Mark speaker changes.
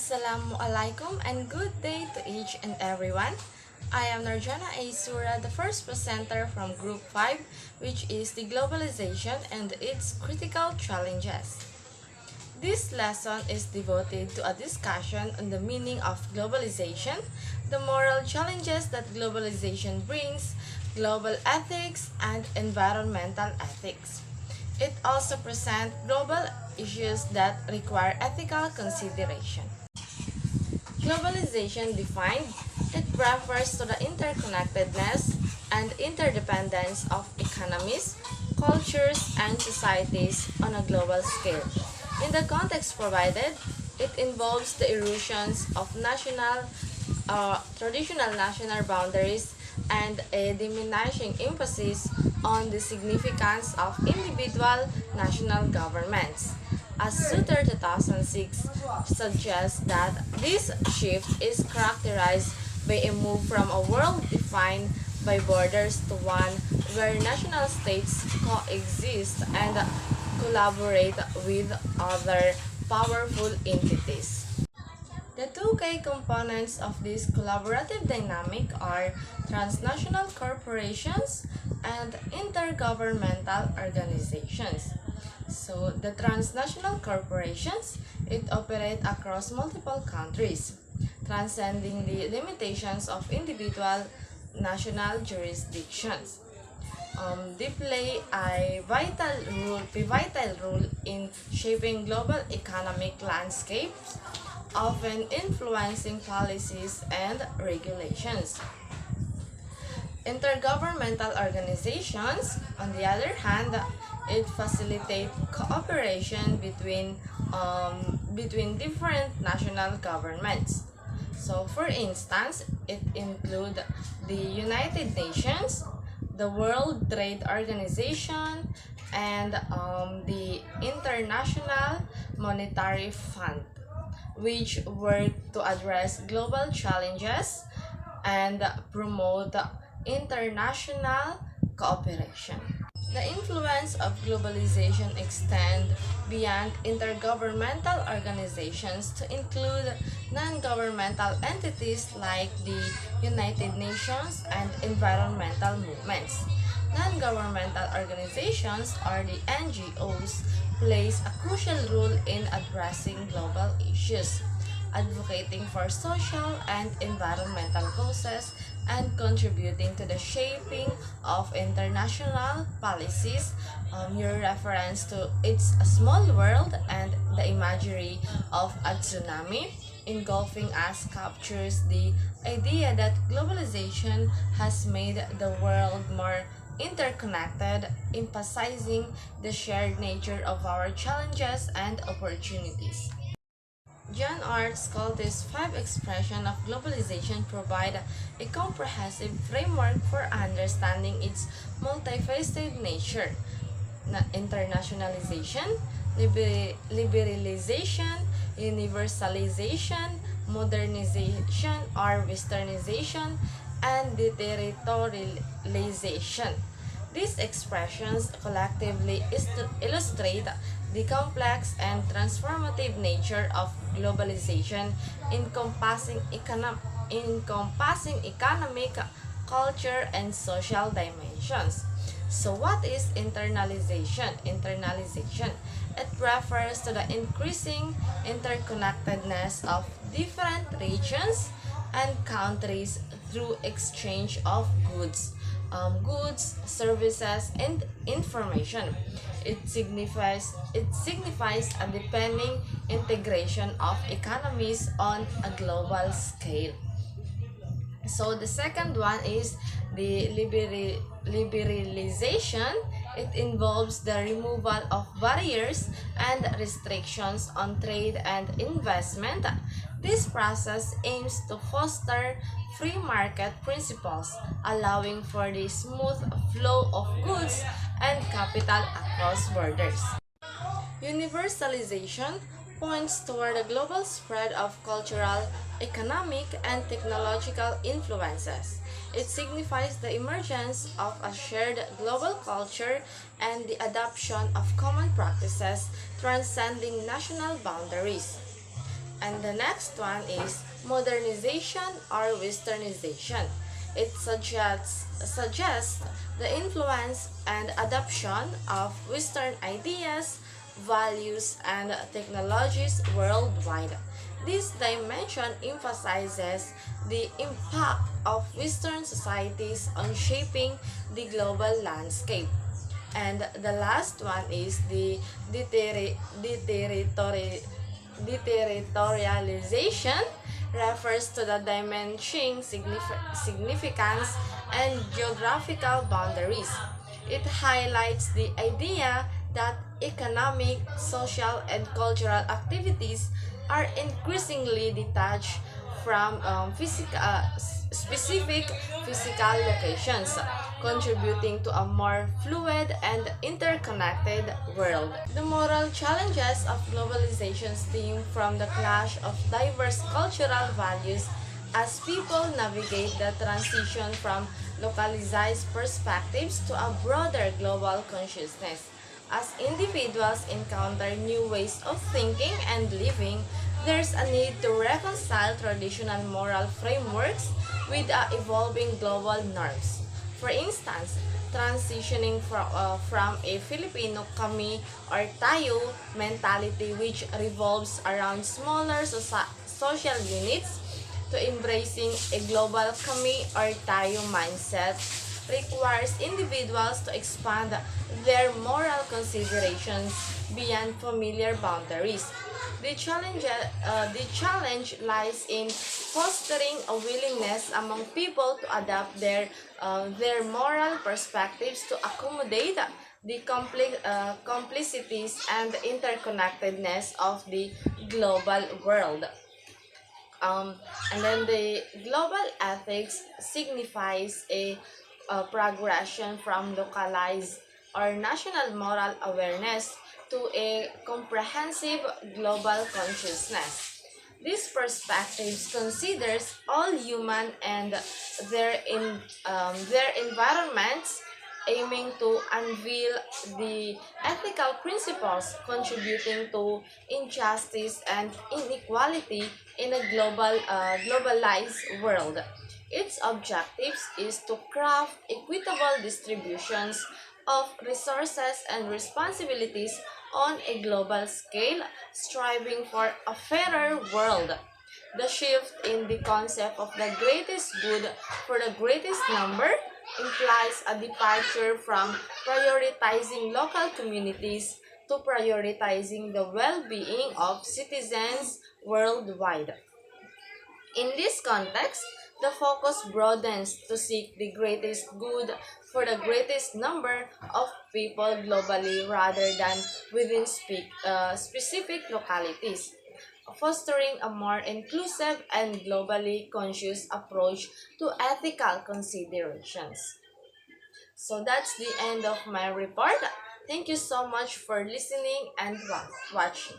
Speaker 1: Assalamualaikum and good day to each and everyone. I am Narjana A. Sura, the first presenter from Group 5, which is the globalization and its critical challenges. This lesson is devoted to a discussion on the meaning of globalization, the moral challenges that globalization brings, global ethics, and environmental ethics. It also presents global issues that require ethical consideration. Globalization defined, it refers to the interconnectedness and interdependence of economies, cultures, and societies on a global scale. In the context provided, it involves the erosions of traditional national boundaries and a diminishing emphasis on the significance of individual national governments. As Suter 2006 suggests that this shift is characterized by a move from a world defined by borders to one where national states coexist and collaborate with other powerful entities. The two key components of this collaborative dynamic are transnational corporations and intergovernmental organizations. So, the transnational corporations, it operate across multiple countries, transcending the limitations of individual national jurisdictions. They play a pivotal role in shaping global economic landscapes, often influencing policies and regulations. Intergovernmental organizations, on the other hand, it facilitates cooperation between different national governments. So, for instance, it includes the United Nations, the World Trade Organization, and the International Monetary Fund, which work to address global challenges and promote international cooperation. The influence of globalization extends beyond intergovernmental organizations to include non-governmental entities like the United Nations and environmental movements. Non-governmental organizations, or the NGOs, plays a crucial role in addressing global issues, advocating for social and environmental causes, and contributing to the shaping of international policies. Your reference to It's a Small World and the imagery of a tsunami engulfing us captures the idea that globalization has made the world more interconnected, emphasizing the shared nature of our challenges and opportunities. John Art's Cultist 5 expression of globalization provide a comprehensive framework for understanding its multifaceted nature. Internationalization, liberalization, universalization, modernization or westernization, and deterritorialization. These expressions collectively illustrate the complex and transformative nature of globalization, encompassing economic, culture, and social dimensions. So, what is internalization? Internalization, it refers to the increasing interconnectedness of different regions and countries through exchange of goods, services, and information. It signifies a deepening integration of economies on a global scale. So the second one is the liberalization. It involves the removal of barriers and restrictions on trade and investment. This process aims to foster free market principles, allowing for the smooth flow of goods and capital across borders. Universalization points toward the global spread of cultural, economic, and technological influences. It signifies the emergence of a shared global culture and the adoption of common practices transcending national boundaries. And the next one is modernization or westernization. It suggests the influence and adoption of Western ideas, values, and technologies worldwide. This dimension emphasizes the impact of Western societies on shaping the global landscape. And the last one is the deterritorialization, refers to the diminishing significance and geographical boundaries. It highlights the idea that economic, social, and cultural activities are increasingly detached from specific physical locations, contributing to a more fluid and interconnected world. The moral challenges of globalization stem from the clash of diverse cultural values as people navigate the transition from localized perspectives to a broader global consciousness. As individuals encounter new ways of thinking and living, there's a need to reconcile traditional moral frameworks with evolving global norms. For instance, transitioning from a Filipino kami or tayo mentality which revolves around smaller social units to embracing a global kami or tayo mindset requires individuals to expand their moral considerations beyond familiar boundaries. The challenge lies in fostering a willingness among people to adapt their moral perspectives to accommodate the complicities and interconnectedness of the global world. Um, and then the global ethics signifies a progression from localized or national moral awareness to a comprehensive global consciousness. This perspective considers all human and their environments, aiming to unveil the ethical principles contributing to injustice and inequality in a globalized world. Its objectives is to craft equitable distributions of resources and responsibilities on a global scale, striving for a fairer world. The shift in the concept of the greatest good for the greatest number implies a departure from prioritizing local communities to prioritizing the well-being of citizens worldwide. In this context, the focus broadens to seek the greatest good for the greatest number of people globally rather than within specific localities, fostering a more inclusive and globally conscious approach to ethical considerations. So that's the end of my report. Thank you so much for listening and watching.